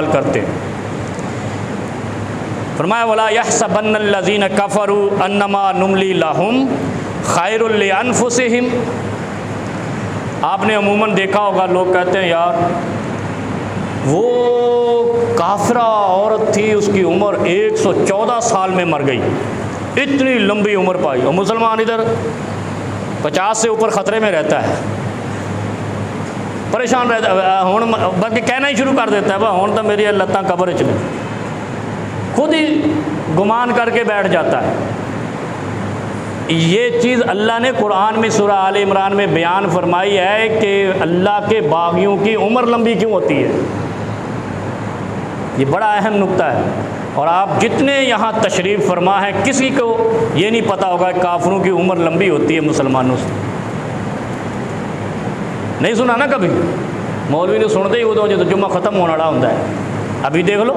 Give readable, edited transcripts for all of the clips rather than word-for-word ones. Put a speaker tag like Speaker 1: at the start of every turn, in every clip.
Speaker 1: करते। फरमाया वला यहसबन्नल्लज़ीन कफ़रू अन्नमा नुमली लहुम खैरुल लिअन्फुसिहिम। आपने अमूमन देखा होगा, लोग कहते हैं यार वो काफिरा औरत थी, उसकी उम्र 114 साल में मर गई, इतनी लंबी उम्र पाई, और मुसलमान इधर 50 से ऊपर ख़तरे में रहता है, परेशान रहता है। हुण बल्कि कहना ही शुरू कर देता है, वह हुण तो मेरी लत्तां कब्र च ने, खुद ही गुमान करके बैठ जाता है। ये चीज़ अल्लाह ने कुरान में सूरह आल इमरान में बयान फरमाई है कि अल्लाह के बागियों की उम्र लंबी क्यों होती है। ये बड़ा अहम नुक्ता है। और आप जितने यहाँ तशरीफ़ फरमा है, किसी को ये नहीं पता होगा कि काफिरों की उम्र लंबी होती है मुसलमानों से। नहीं सुना ना कभी, मौलवी ने सुनते ही वो तो जुम्मा ख़त्म होने वाला होता है। अभी देख लो,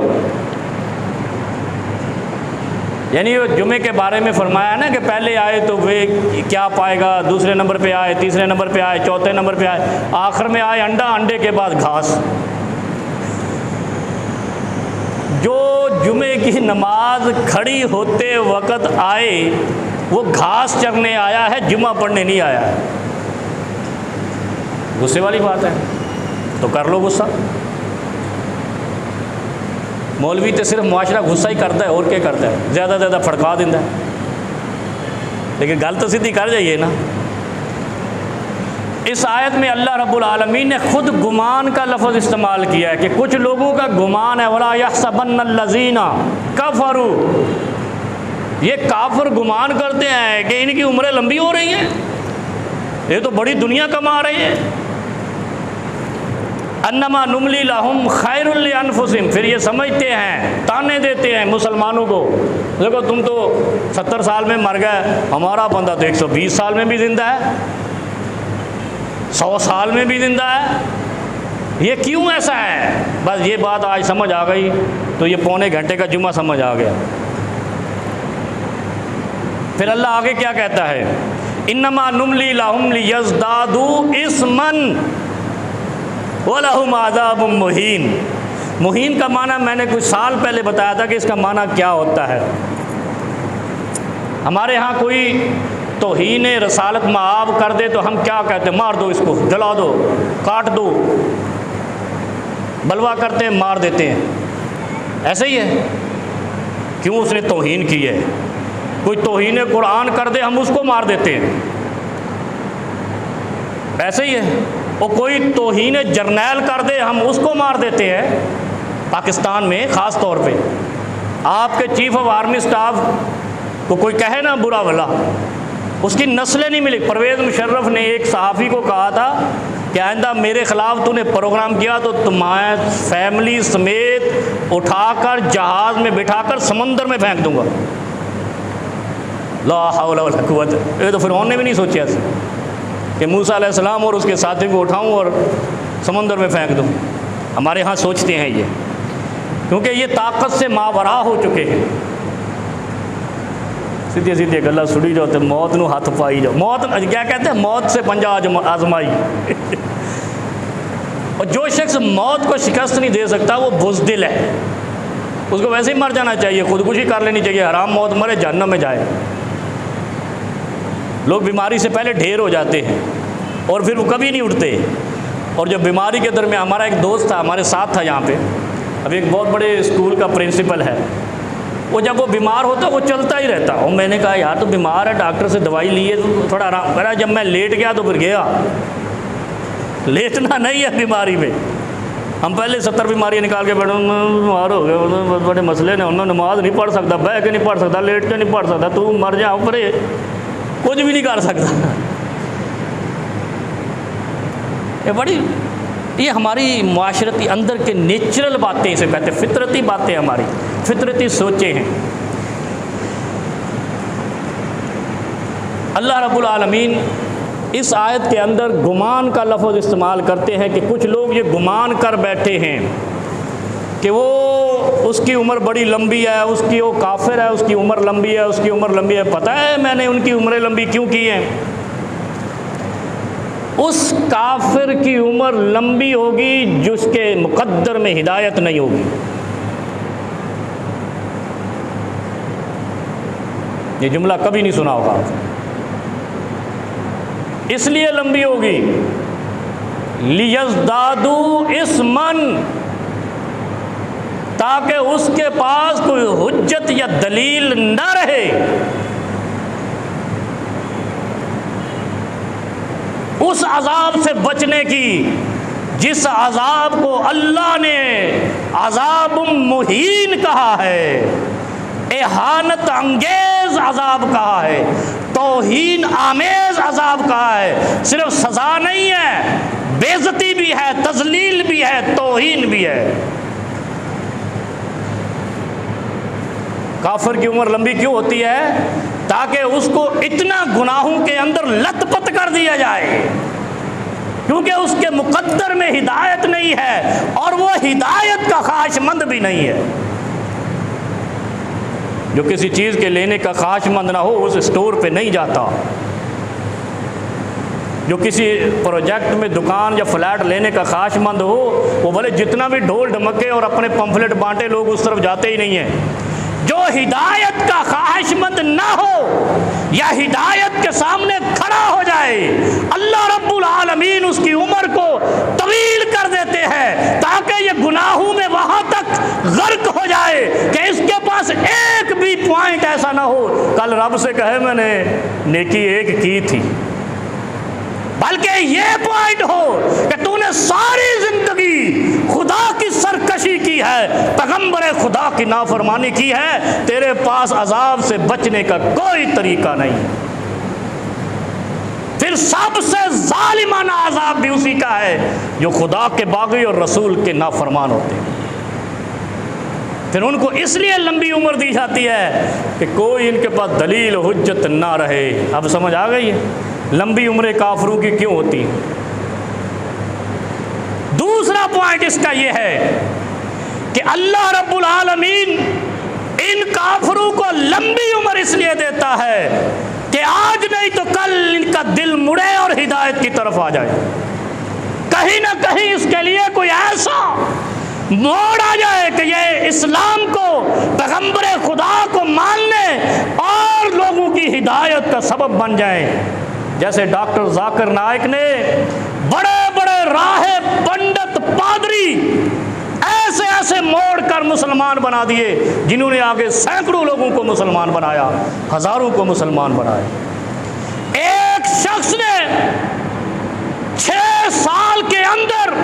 Speaker 1: यानी जुमे के बारे में फरमाया ना कि पहले आए तो वे क्या पाएगा, दूसरे नंबर पे आए, तीसरे नंबर पे आए, चौथे नंबर पे आए, आखिर में आए अंडा, अंडे के बाद घास। जो जुमे की नमाज खड़ी होते वक़्त आए वो घास चरने आया है, जुमा पढ़ने नहीं आया है। गुस्से वाली बात है, तो कर लो गुस्सा। मौलवी तो सिर्फ मुआशरा गुस्सा ही करता है, और क्या करता है, ज़्यादा से ज़्यादा फड़का देता है। लेकिन गल तो सीधी कर जाइए ना। इस आयत में अल्लाह रब्बुल आलमीन ने खुद गुमान का लफ्ज़ इस्तेमाल किया है कि कुछ लोगों का गुमान है, वला यहसबन्नल्लज़ीना कफ़रू, ये काफिर गुमान करते हैं कि इनकी उम्रें लंबी हो रही हैं, ये तो बड़ी दुनिया कमा रहे हैं। अन्नमा नुमली लहुम खैरुल लिअन्फुसिहिम, फिर ये समझते हैं, ताने देते हैं मुसलमानों को, देखो तुम तो 70 साल में मर गए, हमारा बंदा तो 120 साल में भी ज़िंदा है, 100 साल में भी ज़िंदा है। ये क्यों ऐसा है? बस ये बात आज समझ आ गई तो ये पौने घंटे का जुम्मा समझ आ गया। फिर अल्लाह आगे क्या कहता है, इन्नमा नुमली लहुम लियज़दादू इस्मन वलहुम अज़ाबुम मुहीन। मुहीन का माना मैंने कुछ साल पहले बताया था कि इसका माना क्या होता है। हमारे यहाँ कोई तौहीन रसालत माआब कर दे तो हम क्या कहते हैं, मार दो इसको, जला दो, काट दो, बलवा करते हैं, मार देते हैं। ऐसे ही है, क्यों उसने तौहीन की है। कोई तौहीन कुरान कर दे हम उसको मार देते हैं, ऐसे ही है। और कोई तौहीन जर्नैल कर दे हम उसको मार देते हैं। पाकिस्तान में ख़ास तौर पे आपके चीफ ऑफ आर्मी स्टाफ को कोई कहे ना बुरा भला, उसकी नस्लें नहीं मिली। परवेज़ मुशर्रफ ने एक सहाफ़ी को कहा था कि आइंदा मेरे ख़िलाफ़ तूने प्रोग्राम किया तो तुम्हारे फैमिली समेत उठाकर जहाज़ में बिठाकर समंदर में फेंक दूँगा। ला हौला वला कुव्वत, ये तो फ़िरऔन ने भी नहीं सोचा कि मूसा अलैहिस्सलाम और उसके साथी को उठाऊं और समंदर में फेंक दूं। हमारे यहाँ सोचते हैं ये, क्योंकि ये ताकत से मावरा हो चुके हैं। सीधे सीधे गल्ला सुड़ी जाओ तो मौत नू हाथ पाई जाओ। मौत क्या कहते हैं, मौत से पंजा आजमाई। और जो शख्स मौत को शिकस्त नहीं दे सकता वो बुज़दिल है, उसको वैसे ही मर जाना चाहिए, खुदकुशी कर लेनी चाहिए, हराम मौत मरे, जहन्नम में जाए। लोग बीमारी से पहले ढेर हो जाते हैं और फिर वो कभी नहीं उठते। और जब बीमारी के दरमियान, हमारा एक दोस्त था हमारे साथ था यहाँ पे, अभी एक बहुत बड़े स्कूल का प्रिंसिपल है, वो जब वो बीमार होता वो चलता ही रहता। और मैंने कहा यार तो बीमार है, डॉक्टर से दवाई लिए तो थोड़ा आराम करा। जब मैं लेट गया तो फिर गया, लेटना नहीं है बीमारी में। हम पहले 70 बीमारियाँ निकाल के बैठे, बीमार हो गए, बड़े मसले ने, उन्होंने नमाज नहीं पढ़ सकता, बह के नहीं पढ़ सकता, लेट के नहीं पढ़ सकता, तू मर जा ऊपर, कुछ भी नहीं कर सकता। ये हमारी माशरती अंदर के नेचुरल बातें इसे कहते हैं, फितरती बातें, हमारी फितरती सोचें हैं। अल्लाह रब्बुल आलमीन इस आयत के अंदर गुमान का लफ्ज़ इस्तेमाल करते हैं कि कुछ लोग ये गुमान कर बैठे हैं कि वो उसकी उम्र बड़ी लंबी है, उसकी वो काफिर है, उसकी उम्र लंबी है, उसकी उम्र लंबी है। पता है मैंने उनकी उम्रें लंबी क्यों की हैं? उस काफिर की उम्र लंबी होगी जिसके मुकद्दर में हिदायत नहीं होगी। ये जुमला कभी नहीं सुना होगा। इसलिए लंबी होगी, लियज़दादू इस्मन, ताकि उसके पास कोई हुज्जत या दलील न रहे। उस अजाब से बचने की जिस अजाब को अल्लाह ने अजाब मुहीन कहा है, एहानत अंगेज अजाब कहा है, तौहीन आमेज अजाब कहा है। सिर्फ सजा नहीं है, बेइज्जती भी है, तजलील भी है, तौहीन भी है। काफिर की उम्र लंबी क्यों होती है? ताकि उसको इतना गुनाहों के अंदर लथपथ कर दिया जाए, क्योंकि उसके मुकद्दर में हिदायत नहीं है और वो हिदायत का ख्वाहिशमंद भी नहीं है। जो किसी चीज़ के लेने का ख्वाहिशमंद ना हो उस स्टोर पे नहीं जाता। जो किसी प्रोजेक्ट में दुकान या फ्लैट लेने का ख्वाहिशमंद हो, वो भले जितना भी ढोल ढमके और अपने पंफलेट बांटे, लोग उस तरफ जाते ही नहीं हैं। जो हिदायत का ख्वाहिशमंद ना हो या हिदायत के सामने खड़ा हो जाए, अल्लाह रब्बुल आलमीन उसकी उम्र को तवील कर देते हैं ताकि ये गुनाहों में वहां तक गर्क हो जाए कि इसके पास एक भी पॉइंट ऐसा ना हो कल रब से कहे मैंने नेकी एक की थी, बल्कि ये पॉइंट हो कि तूने सारी जिंदगी खुदा की सरकशी की है, पैगंबर खुदा की नाफरमानी की है, तेरे पास अजाब से बचने का कोई तरीका नहीं। फिर सबसे जालिमाना अजाब भी उसी का है जो खुदा के बागी और रसूल के नाफरमान होते हैं। फिर उनको इसलिए लंबी उम्र दी जाती है कि कोई इनके पास दलील हुज्जत ना रहे। अब समझ आ गई है लंबी उम्रें काफिरों की क्यों होती। दूसरा पॉइंट इसका यह है कि अल्लाह रब्बुल आलमीन इन काफिरों को लंबी उम्र इसलिए देता है कि आज नहीं तो कल इनका दिल मुड़े और हिदायत की तरफ आ जाए। कहीं ना कहीं इसके लिए कोई ऐसा मोड़ आ जाए कि ये इस्लाम को, पैगंबर खुदा को मानने और लोगों की हिदायत का सबब बन जाए। जैसे डॉक्टर जाकिर नाइक ने बड़े बड़े राहे पंडित पादरी ऐसे ऐसे मोड़ कर मुसलमान बना दिए जिन्होंने आगे सैकड़ों लोगों को मुसलमान बनाया, हजारों को मुसलमान बनाया। एक शख्स ने 6 साल के अंदर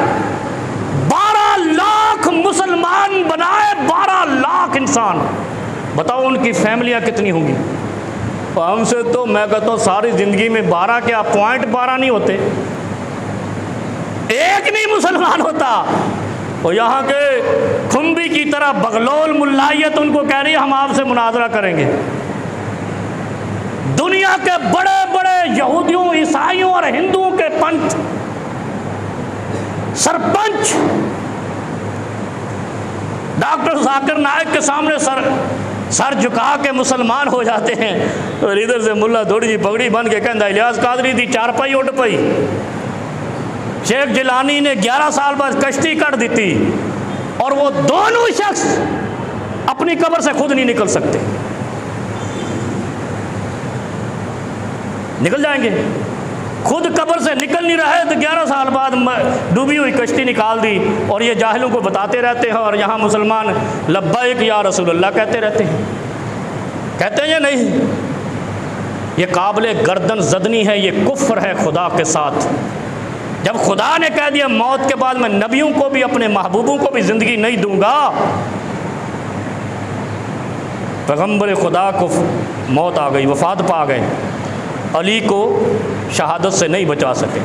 Speaker 1: 12 लाख मुसलमान बनाए, 12 लाख इंसान। बताओ उनकी फैमिलियां कितनी होंगी। हमसे तो मैं कहता हूँ सारी ज़िंदगी में 12 क्या .12 नहीं होते, एक नहीं मुसलमान होता। और यहाँ के खुम्बी की तरह बगलौल मुल्लायत उनको कह रही है हम आपसे मुनाजरा करेंगे। दुनिया के बड़े बड़े यहूदियों, ईसाइयों और हिंदुओं के पंच सरपंच डॉक्टर जाकिर नाइक के सामने सर झुका के मुसलमान हो जाते हैं। और इधर से मुल्ला थोड़ी जी पगड़ी बन के कहता इलियास कादरी दी 4 पाई उठ पई। शेख जिलानी ने 11 साल बाद कश्ती कर दी थी और वो दोनों शख्स अपनी कब्र से खुद नहीं निकल सकते। निकल जाएंगे, खुद कब्र से निकल नहीं रहे तो 11 साल बाद डूबी हुई कश्ती निकाल दी। और ये जाहिलों को बताते रहते हैं और यहाँ मुसलमान लब्बैक या रसूलुल्लाह कहते रहते हैं। कहते हैं ये नहीं, ये काबिल गर्दन ज़दनी है, ये कुफ्र है खुदा के साथ। जब खुदा ने कह दिया मौत के बाद मैं नबियों को भी, अपने महबूबों को भी ज़िंदगी नहीं दूंगा, पैगंबर खुदा को मौत आ गई, वफात पा गए, अली को शहादत से नहीं बचा सके,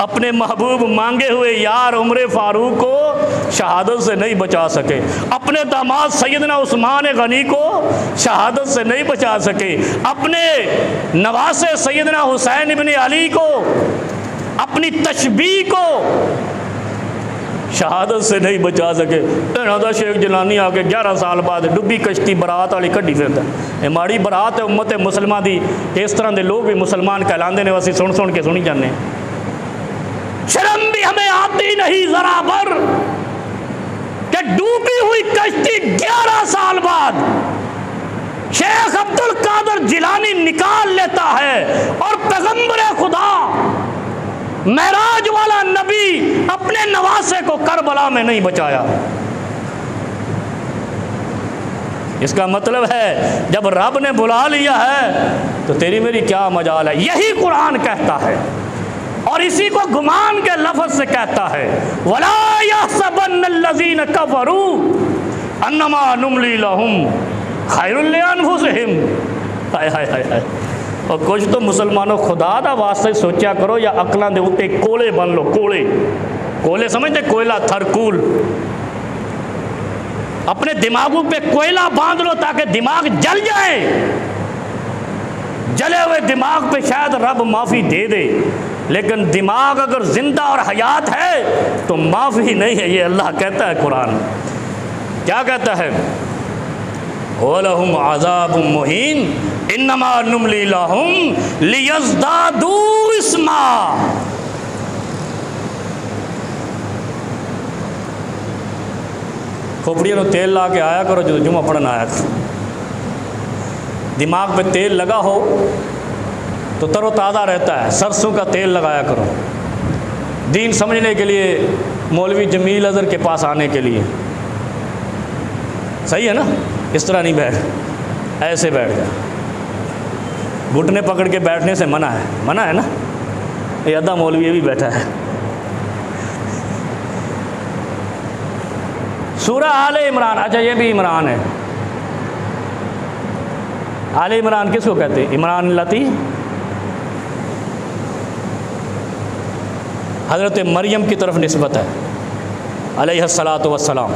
Speaker 1: अपने महबूब मांगे हुए यार उमर फारूक को शहादत से नहीं बचा सके, अपने दामाद सैयदना उस्मान गनी को शहादत से नहीं बचा सके, अपने नवासे सैयदना हुसैन इब्न अली को, अपनी तशबीह को शहादत से नहीं बचा सके। इन्होंने शेख जिलानी आके 11 साल बाद डुबी कश्ती बरात वाली कड्डी फिरदा। ये माड़ी बरात है उम्मत मुसलमान दी। इस तरह के लोग भी मुसलमान कहलाते हैं, असीं सुन सुन के सुनी जाने। आती नहीं जरा बर कि डूबी हुई कश्ती 11 साल बाद शेख अब्दुल कादिर जिलानी निकाल लेता है और पैगंबर खुदा मेराज वाला नबी अपने नवासे को करबला में नहीं बचाया। इसका मतलब है जब रब ने बुला लिया है तो तेरी मेरी क्या मजाल है। यही कुरान कहता है और इसी को गुमान के लफ्ज़ से कहता है, वला यहसबन्नल्लज़ीन कफ़रू अन्नमा नुमली लहुम खैरुल लिअन्फुसिहिम। हाय हाय हाय हाय। और कुछ तो मुसलमानों खुदा दा वास्ते सोचा करो या अकलां दे उत्ते कोले बन लो। कोले समझते कोयला थरकूल, अपने दिमागों पे कोयला बांध लो ताकि दिमाग जल जाए। जले हुए दिमाग पे शायद रब माफ़ी दे दे, लेकिन दिमाग अगर जिंदा और हयात है तो माफ़ी नहीं है। ये अल्लाह कहता है कुरान। क्या कहता है? वलहुम अज़ाबुम मुहीन इन्नमा नुमली लहुम लियज़दादू इस्मा। खोपड़ियों को तेल ला के आया करो जो जुम्मा पढ़ना आया करो। दिमाग पे तेल लगा हो तो तरोताज़ा रहता है। सरसों का तेल लगाया करो दीन समझने के लिए, मौलवी जमील अज़हर के पास आने के लिए। सही है ना? इस तरह नहीं बैठ, ऐसे बैठ जा। घुटने पकड़ के बैठने से मना है ना। ये अद्धा मौलवी ये भी बैठा है। सूरह आले इमरान, अच्छा ये भी इमरान है। आले इमरान किसको कहते हैं? इमरान लती हज़रत मरियम की तरफ निस्बत है अलैहिस्सलातु वस्सलाम।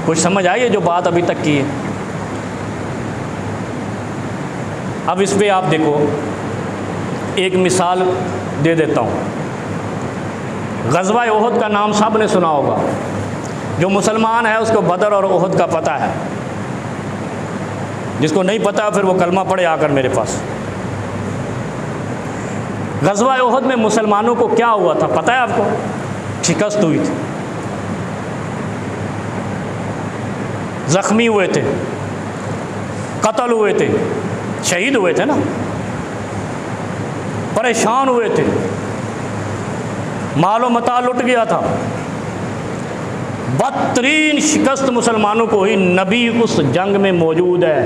Speaker 1: कुछ समझ आई है जो बात अभी तक की है? अब इस पे आप देखो, एक मिसाल दे देता हूँ। ग़ज़वा ओहद का नाम सब ने सुना होगा। जो मुसलमान है उसको बदर और ओहद का पता है। जिसको नहीं पता फिर वो कलमा पढ़े आकर मेरे पास। ग़ज़वा ओहद में मुसलमानों को क्या हुआ था पता है आपको? शिकस्त हुई थी, ज़ख्मी हुए थे, कत्ल हुए थे, शहीद हुए थे ना, परेशान हुए थे, मालो मता लुट गया था। बदतरीन शिकस्त मुसलमानों को हुई। नबी उस जंग में मौजूद है।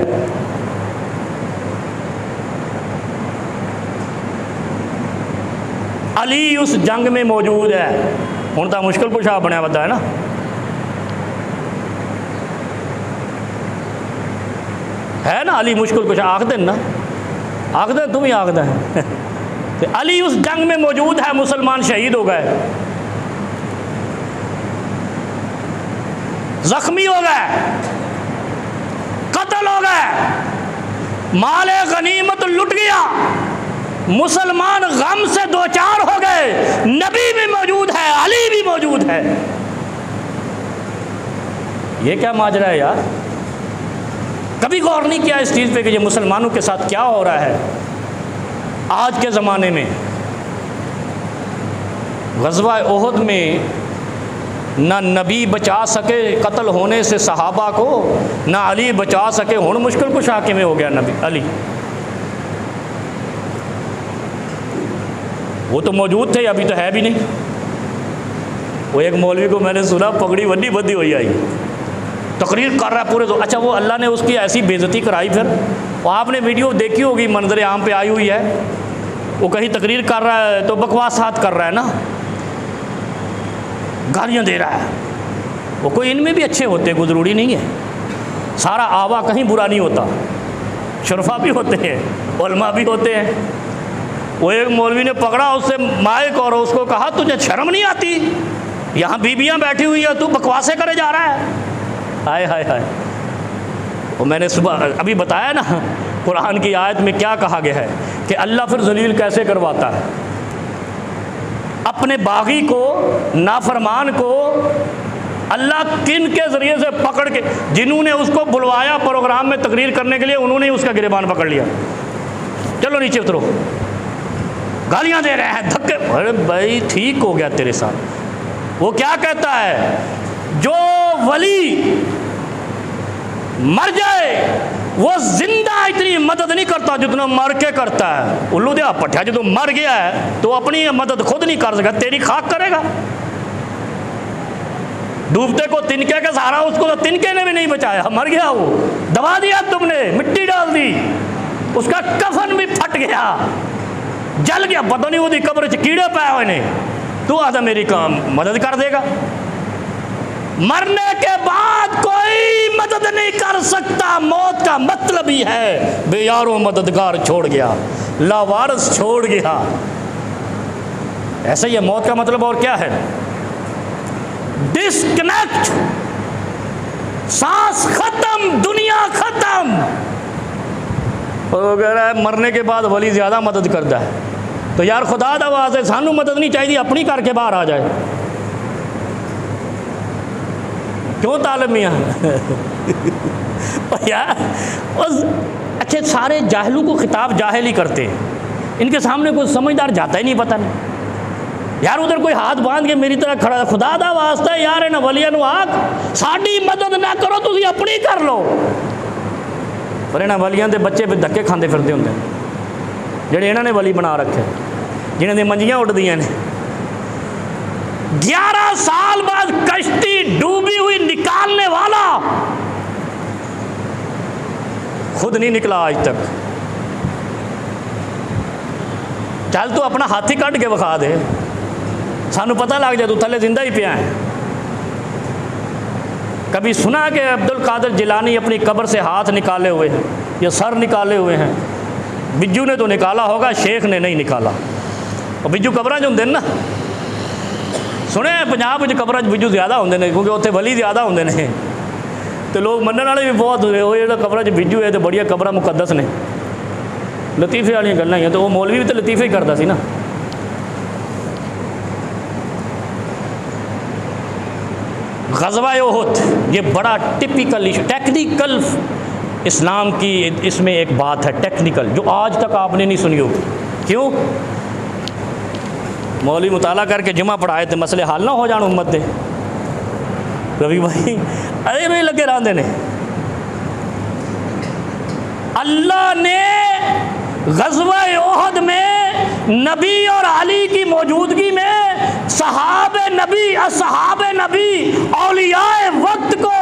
Speaker 1: अली उस जंग में मौजूद है। हुण तां मुश्किल कुशा बनया वदा है ना। है ना अली मुश्किल कुशा आख देन ना, आख दे तुम ही आख दे। अली उस जंग में मौजूद है। मुसलमान शहीद हो गए, जख्मी हो गए, कत्ल हो गए, माले गनीमत लुट गया। मुसलमान गम से दो चार हो गए। नबी भी मौजूद है, अली भी मौजूद है। ये क्या माजरा है यार? कभी गौर नहीं किया इस चीज़ पे कि ये मुसलमानों के साथ क्या हो रहा है आज के ज़माने में। ग़ज़वा ओहद में ना नबी बचा सके कत्ल होने से सहाबा को, ना अली बचा सके। हुण मुश्किल कुछ आके में हो गया नबी अली। वो तो मौजूद थे, अभी तो है भी नहीं। वो एक मौलवी को मैंने सुना पगड़ी वड्डी बद्दी हुई आई, तकरीर कर रहा है पूरे। तो अच्छा वो अल्लाह ने उसकी ऐसी बेइज्जती कराई। फिर वो आपने वीडियो देखी होगी, मंजर आम पे आई हुई है। वो कहीं तकरीर कर रहा है तो बकवासात कर रहा है ना, गालियाँ दे रहा है। वो कोई इनमें भी अच्छे होते हैं, गुजरूरी नहीं है। सारा आवा कहीं बुरा नहीं होता, शरफा भी होते हैं, उलमा भी होते हैं। वो एक मौलवी ने पकड़ा उससे माइक और उसको कहा तुझे शर्म नहीं आती? यहाँ बीबियाँ बैठी हुई है, तू बकवासे करे जा रहा है। हाय हाय हाय। वो मैंने सुबह अभी बताया ना, कुरान की आयत में क्या कहा गया है कि अल्लाह फिर जलील कैसे करवाता है अपने बागी को, नाफरमान को। अल्लाह किन के ज़रिए से पकड़ के, जिन्होंने उसको बुलवाया प्रोग्राम में तकरीर करने के लिए, उन्होंने उसका गिरबान पकड़ लिया। चलो नीचे उतरो, गालियां दे रहे हैं, धक्के। अरे भाई ठीक हो गया तेरे साथ। वो क्या कहता है, जो वली मर जाए वो जिंदा इतनी मदद नहीं करता जितना मर के करता है। उल्लू दिया पट्टिया, जो मर गया है तो अपनी मदद खुद नहीं कर सका, तेरी खाक करेगा। डूबते को तिनके का सहारा, उसको तो तिनके ने भी नहीं बचाया, मर गया वो, दबा दिया तुमने, मिट्टी डाल दी, उसका कफन भी फट गया, जल गया, पता नहीं वो कब्र च कीड़े पाए हुए ने, तू आधा मेरी काम मदद कर देगा। मरने के बाद कोई मदद नहीं कर सकता। मौत का मतलब ही है बेयारों मददगार छोड़ गया, लावारिस छोड़ गया। ऐसे ही है मौत का मतलब, और क्या है? डिस्कनेक्ट, सांस खत्म, दुनिया खत्म। अगर मरने के बाद वली ज्यादा मदद करता है तो यार खुदा दा वास्ते सानू मदद नहीं चाहिए, अपनी करके बाहर आ जाए। क्यों तालिब मियाँ? यार अच्छे सारे जाहिलों को खिताब जाहिल ही करते हैं, इनके सामने कोई समझदार जाता ही नहीं, पता नहीं। यार उधर कोई हाथ बांध के मेरी तरह खड़ा, खुदा दा वास्ता है यार इन्हां वलियां नूं आख साडी मदद ना करो, तुसीं अपनी कर लो। पर इन्हां वलियां दे बच्चे भी धक्के खांदे फिरदे हुंदे जिहड़े इन्हां ने वली बना रखे, जिन्हां दी मंजियां उड़दियां ने। 11 साल बाद कश्ती डूबी हुई निकालने वाला खुद नहीं निकला आज तक। चल तू अपना हाथी कट के विखा दे, सानू पता लग जाए तू थले जिंदा ही पिया है। कभी सुना कि अब्दुल कादिर जिलानी अपनी कब्र से हाथ निकाले हुए हैं या सर निकाले हुए हैं? बिज्जू ने तो निकाला होगा, शेख ने नहीं निकाला। और बिज्जू कब्र जो होंगे ना, सुने पंजाब में कब्र बिज्जू ज़्यादा होंगे ने, क्योंकि उत्थे वली ज़्यादा होंगे ने, तो लोग मनने वाले भी बहुत हुए। वो जो कब्र च बिज्जू है तो बड़िया कब्र मुकद्दस ने, लतीफे वाली गल्लां ही। तो वो मौलवी भी तो लतीफे ही करता सी ना। ग़ज़वा उहद ये बड़ा टिपिकल इशू, टेक्निकल इस्लाम की इसमें एक बात है टेक्निकल, जो आज तक आपने नहीं सुनी होगी। क्यों? मौलवी मुताला करके जुमा पढ़ाए थे, मसले हल ना हो जान उम्मत दे। रवि भाई अरे भाई लगे रहते ने। अल्लाह ने ग़ज़वा उहद में नबी और अली की मौजूदगी में सहाबे नबी, असहाबे नबी, औलियाए वक्त को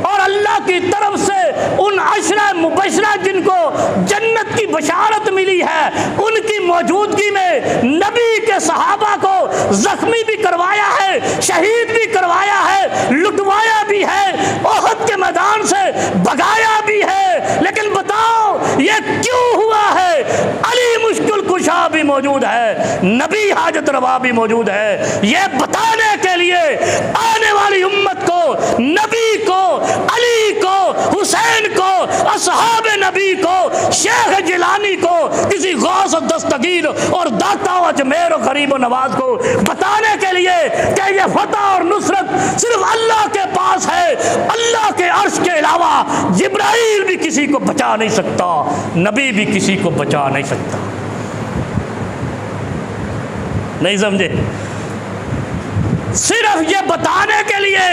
Speaker 1: और अल्लाह की तरफ से उन अशरा मुबशरा जिनको जन्नत की बशारत मिली है, उनकी मौजूदगी में नबी के सहाबा को जख्मी भी करवाया है, शहीद भी करवाया है, लुटवाया भी है, उहद के मैदान से भगाया भी है। लेकिन बताओ ये क्यों हुआ है? अली मुश्किल कुशा भी मौजूद है, नबी हाजत रवा भी मौजूद है, ये बताने के लिए आने वाली उम्मत को, नबी को, अली को, हुसैन को, असहाबे नबी को, शेख जिलानी को, किसी गौस दस्तगीर और दाता अजमेर और गरीब नवाज को बताने के लिए कि ये फतह और नुसरत सिर्फ अल्लाह के पास है। अल्लाह के अर्श के अलावा जिब्राइल भी किसी को बचा नहीं सकता, नबी भी किसी को बचा नहीं सकता। नहीं समझे? सिर्फ ये बताने के लिए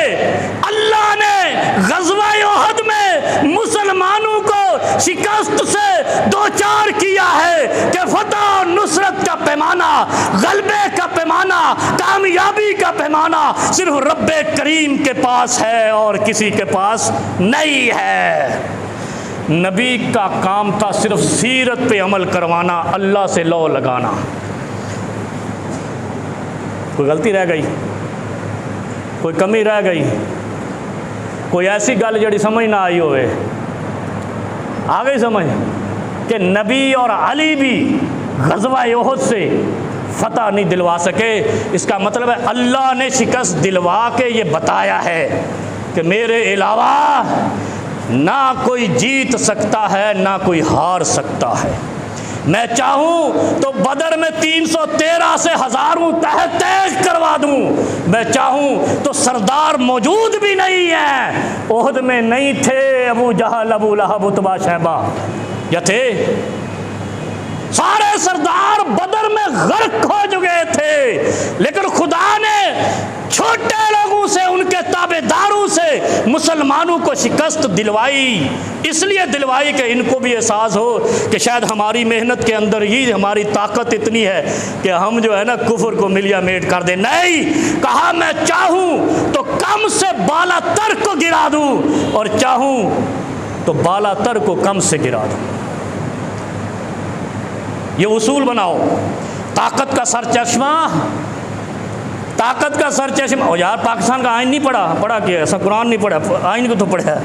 Speaker 1: अल्लाह ने ग़ज़वा उहद में मुसलमानों को शिकस्त से दो चार किया है कि फतह और नुसरत का पैमाना, गलबे का पैमाना, कामयाबी का पैमाना सिर्फ रब्बे करीम के पास है और किसी के पास नहीं है। नबी का काम था सिर्फ सीरत पे अमल करवाना, अल्लाह से लौ लगाना। कोई गलती रह गई, कोई कमी रह गई, कोई ऐसी गल जड़ी समझ ना आई होवे, आ गई समझ कि नबी और अली भी ग़ज़वा उहद से फतह नहीं दिलवा सके। इसका मतलब है अल्लाह ने शिकस्त दिलवा के ये बताया है कि मेरे अलावा ना कोई जीत सकता है ना कोई हार सकता है। मैं चाहूँ तो बदर में 313 से हज़ारों तहत तेज करवा दूँ, मैं चाहूँ तो सरदार मौजूद भी नहीं है। उहद में नहीं थे अबू जहल, अबू लहब, उतबा, शैबा, या थे? सारे सरदार बदर में गर्क हो चुके थे, लेकिन खुदा ने छोटे लोगों से, उनके ताबेदारों से मुसलमानों को शिकस्त दिलवाई। इसलिए दिलवाई कि इनको भी एहसास हो कि शायद हमारी मेहनत के अंदर ही हमारी ताकत इतनी है कि हम जो है ना कुफर को मिलिया मेट कर दें। नहीं, कहा मैं चाहूं तो कम से बाला तर को गिरा दूं और चाहूं तो बाला तर को कम से गिरा दूं। ये उसूल बनाओ। ताकत का सरचश्मा, ताकत का सरचश्मा। और यार पाकिस्तान का आइन नहीं पढ़ा, पढ़ा क्या? ऐसा कुरान नहीं पढ़ा, आइन को तो पढ़ा है।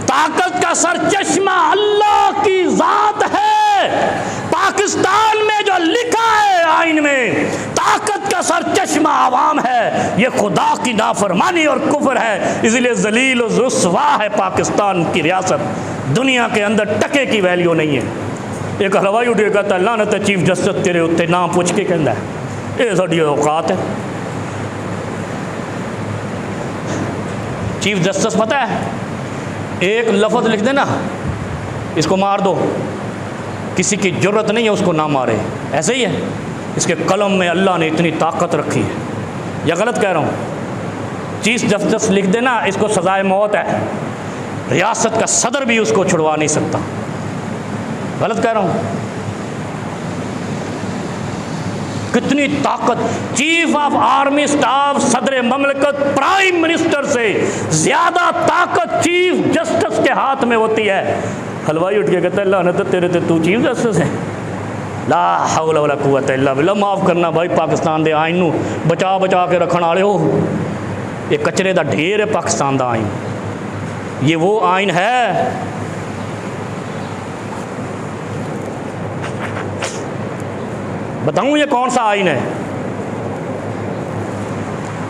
Speaker 1: ताकत का सरचश्मा अल्लाह की जात है। पाकिस्तान में जो लिखा है आइन में, ताकत का सरचश्मा आवाम है। ये खुदा की नाफरमानी और कुफ्र है। इसलिए जलील और रुस्वा है पाकिस्तान की रियासत। दुनिया के अंदर टके की वैल्यू नहीं है। एक हलवाई उठ के कहता है लानत चीफ जस्टिस तेरे उत्ते, नाम पूछ के कहता है ये साड़ी औकात है। चीफ जस्टिस पता है, एक लफ्ज़ लिख देना इसको मार दो, किसी की ज़रूरत नहीं है उसको ना मारे। ऐसे ही है, इसके कलम में अल्लाह ने इतनी ताकत रखी है। या गलत कह रहा हूँ? चीफ जस्टिस लिख देना इसको सजाए मौत है। रियासत का सदर भी उसको छुड़वा नहीं सकता। गलत कह रहा हूँ? कितनी ताकत! चीफ ऑफ आर्मी स्टाफ, सदर ममलकत, प्राइम मिनिस्टर से ज़्यादा ताकत चीफ जस्टिस के हाथ में होती है। हलवाई उठ के कहता है लानत तेरे ते, तू चीफ जस्टिस है। ला हौला वला कुव्वत इल्ला बिल्लाह। माफ़ करना भाई, पाकिस्तान के आइन नूं बचा बचा के रखने वाले हो। ये कचरे का ढेर है पाकिस्तान का आइन। ये वो आइन है बताऊं ये कौन सा आइन है?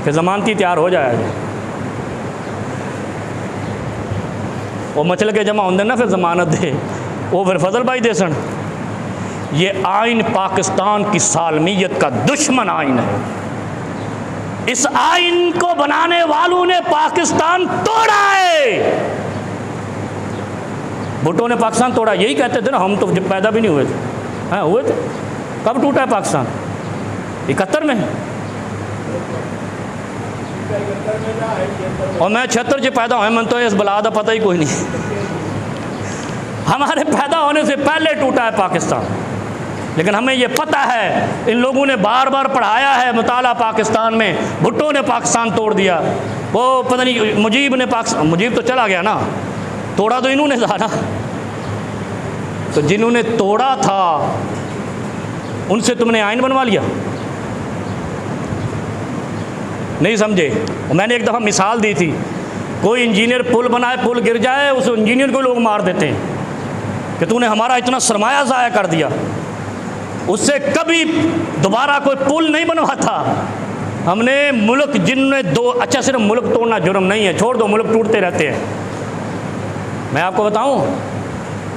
Speaker 1: फिर जमानती तैयार हो जाएगा। वो मचल के जमा होंगे ना, फिर जमानत दे वो फिर फजल भाई दे सन। ये आइन पाकिस्तान की सालमियत का दुश्मन आइन है। इस आइन को बनाने वालों ने पाकिस्तान तोड़ा है। भुट्टो ने पाकिस्तान तोड़ा, यही कहते थे ना, हम तो जब पैदा भी नहीं हुए थे। हाँ हुए थे। कब टूटा है पाकिस्तान? 71 में। और मैं 76 से पैदा हुआ, मन तो इस बला का पता ही कोई नहीं। हमारे पैदा होने से पहले टूटा है पाकिस्तान। लेकिन हमें ये पता है, इन लोगों ने बार बार पढ़ाया है मुताला पाकिस्तान में। भुट्टो ने पाकिस्तान तोड़ दिया, वो पता नहीं मुजीब ने पाकिस्तान, मुजीब तो चला गया ना, तोड़ा तो इन्होंने था ना। तो जिन्होंने तोड़ा था उनसे तुमने आइन बनवा लिया। नहीं समझे? मैंने एक दफ़ा मिसाल दी थी, कोई इंजीनियर पुल बनाए, पुल गिर जाए, उस इंजीनियर को लोग मार देते हैं कि तूने हमारा इतना सरमाया ज़ाया कर दिया। उससे कभी दोबारा कोई पुल नहीं बनवाता। हमने मुल्क जिनने दो, अच्छा सिर्फ मुल्क तोड़ना जुर्म नहीं है, छोड़ दो, मुल्क टूटते रहते हैं। मैं आपको बताऊं,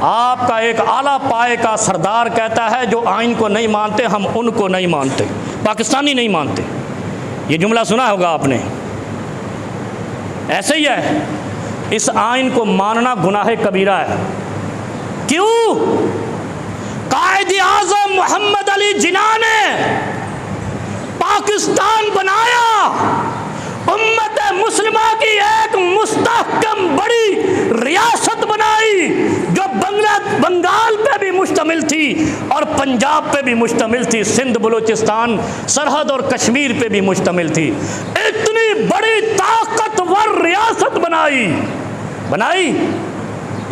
Speaker 1: आपका एक आला पाए का सरदार कहता है जो आइन को नहीं मानते हम उनको नहीं मानते, पाकिस्तानी नहीं मानते। ये जुमला सुना होगा आपने। ऐसे ही है, इस आइन को मानना गुनाह कबीरा है। क्यों? कायद आज़म मोहम्मद अली जिन्ना ने पाकिस्तान बनाया, उम्मत मुस्लिमा की एक मुस्तहकम बड़ी रियासत बनाई जो बंगाल पे भी मुश्तमिल थी और पंजाब पे भी मुश्तमिल थी, सिंध बलूचिस्तान सरहद और कश्मीर पे भी मुश्तमिल थी। इतनी बड़ी ताकतवर रियासत बनाई।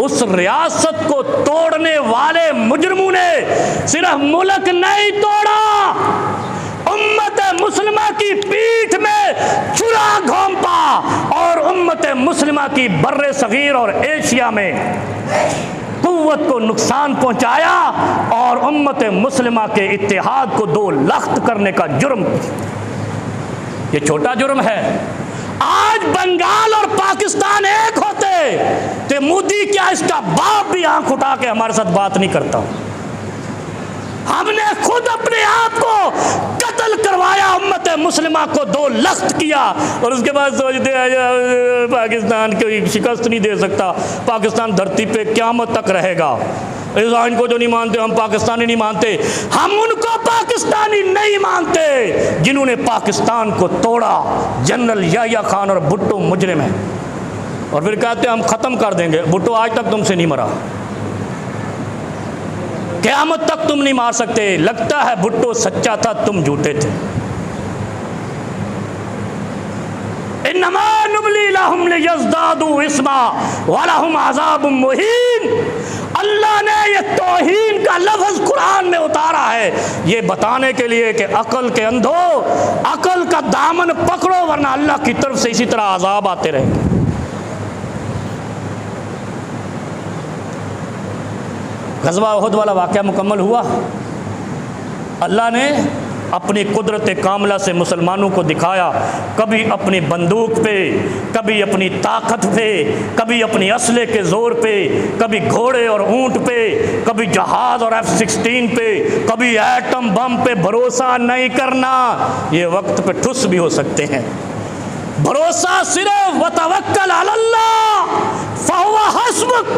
Speaker 1: उस रियासत को तोड़ने वाले मुजरिमों ने सिर्फ मुल्क नहीं तोड़ा, उम्मत मुस्लिमा की पीठ में छुरा घोंपा और उम्मत मुस्लिमा की बर्रे सगीर और एशिया में कुव्वत को नुकसान पहुंचाया और उम्मत मुस्लिमा के इत्तेहाद को दो लख्त करने का जुर्म। ये छोटा जुर्म है। आज बंगाल और पाकिस्तान एक होते तो मोदी क्या इसका बाप भी आंख उठा के हमारे साथ बात नहीं करता। हमने खुद अपने आप को कत्ल करवाया, उम्मत मुस्लिमा को दो लख्त किया और उसके बाद सोचते हैं पाकिस्तान कोई शिकस्त नहीं दे सकता, पाकिस्तान धरती पे क़यामत तक रहेगा। इस आइन को जो नहीं मानते हम पाकिस्तानी नहीं मानते। हम उनको पाकिस्तानी नहीं मानते जिन्होंने पाकिस्तान को तोड़ा। जनरल याह्या खान और भुट्टो मुजरिम है। और फिर कहते हैं हम ख़त्म कर देंगे। भुट्टो आज तक तुमसे नहीं मरा, क़यामत तक तुम नहीं मार सकते। लगता है भुट्टो सच्चा था, तुम झूठे थे। इन्नमा नुबली लहुम लियज़दादू इस्मा वलहुम अज़ाबुम मुहीन। अल्लाह ने ये तौहीन का लफ्ज़ कुरान में उतारा है ये बताने के लिए कि अकल के अंधो, अकल का दामन पकड़ो वरना अल्लाह की तरफ से इसी तरह अजाब आते रहेंगे। ग़ज़वा उहद वाला वाक़या मुकम्मल हुआ। अल्लाह ने अपनी कुदरत कामला से मुसलमानों को दिखाया, कभी अपनी बंदूक पे, कभी अपनी ताकत पे, कभी अपनी असले के ज़ोर पे, कभी घोड़े और ऊँट पे, कभी जहाज़ और F-16 पे, कभी एटम बम पे। भरोसा नहीं करना, ये वक्त पे ठुस भी हो सकते हैं। भरोसा सिर्फ वतवक्कल अलल्लाह फहुवा हस्बुक,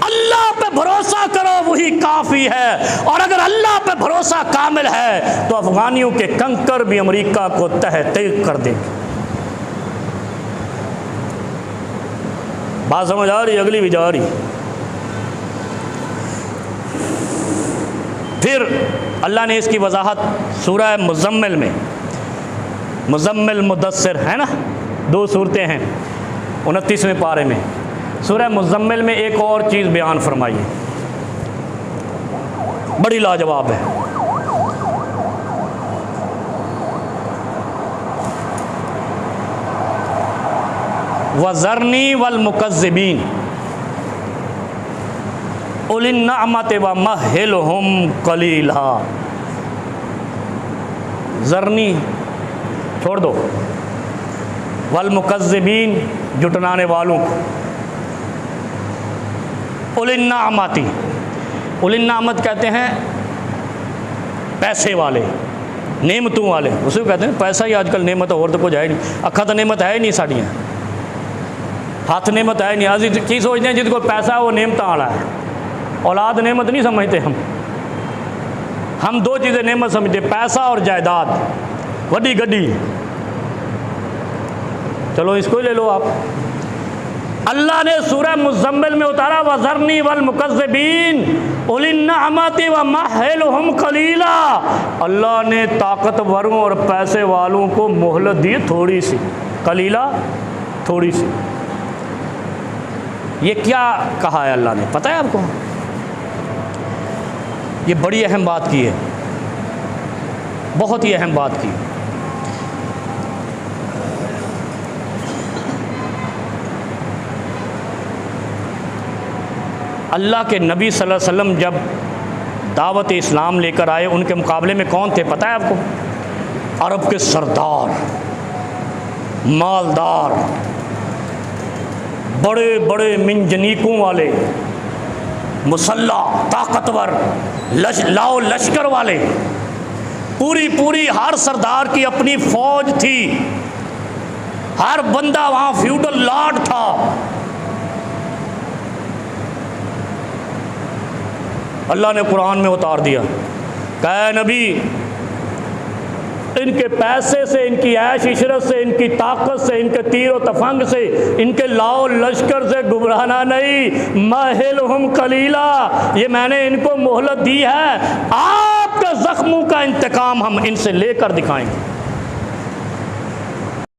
Speaker 1: अल्लाह पे भरोसा करो वही काफ़ी है। और अगर अल्लाह पे भरोसा कामिल है तो अफगानियों के कंकर भी अमेरिका को तहतीक कर देंगे। बात समझ आ रही, अगली भी जा रही। फिर अल्लाह ने इसकी वजाहत सूरह मुज़म्मिल में, मुज़म्मिल मुदस्सिर है ना, 2 सूरतें हैं 29वें पारे में। सूरह मुज़म्मिल में एक और चीज़ बयान फरमाई है, बड़ी लाजवाब है। वज़रनी वल मुकज़्ज़िबीन उलिन नअमत व महहिलहुम क़लीला। ज़रनी छोड़ दो, वल मुकज़्ज़िबीन जुटनाने वालों को, उलिन्नाअमाती, उलिन्नाअमत कहते हैं पैसे वाले, नेमतों वाले, उसे कहते हैं पैसा ही आजकल नेमत और तो कुछ है नहीं। अखा तो नेमत है ही नहीं, साड़ियाँ हाथ नेमत है नहीं। अजी की सोचते हैं जिसको पैसा वो नेमत वाला है, औलाद नेमत नहीं समझते हम 2 चीज़ें नेमत समझते, पैसा और जायदाद, वड्डी गड्डी। चलो इसको ही ले लो आप। अल्लाह ने सूरह मुज़म्मिल में उतारा वज़रनी वल मुकज़्ज़िबीन उलिन नअमति व महहिलहुम क़लीला। अल्लाह ने ताकतवरों और पैसे वालों को मोहलत दी थोड़ी सी, कलीला थोड़ी सी। ये क्या कहा है अल्लाह ने, पता है आपको? ये बड़ी अहम बात की है, बहुत ही अहम बात की। अल्लाह के नबी सल्लल्लाहु अलैहि वसल्लम जब दावत इस्लाम लेकर आए, उनके मुकाबले में कौन थे पता है आपको? अरब के सरदार, मालदार, बड़े बड़े मिंजनीकों वाले, मुसल्लह ताकतवर, लाओ लश्कर वाले, पूरी पूरी हर सरदार की अपनी फौज थी, हर बंदा वहाँ फ्यूडल लॉर्ड था। अल्लाह ने कुरान में उतार दिया, कहा नबी इनके पैसे से, इनकी ऐश इशरत से, इनकी ताकत से, इनके तीर और तफंग से, इनके लाओ लश्कर से घबराना नहीं। महहिलहुम क़लीला, ये मैंने इनको मोहलत दी है, आपके ज़ख्मों का इंतकाम हम इनसे लेकर दिखाएंगे।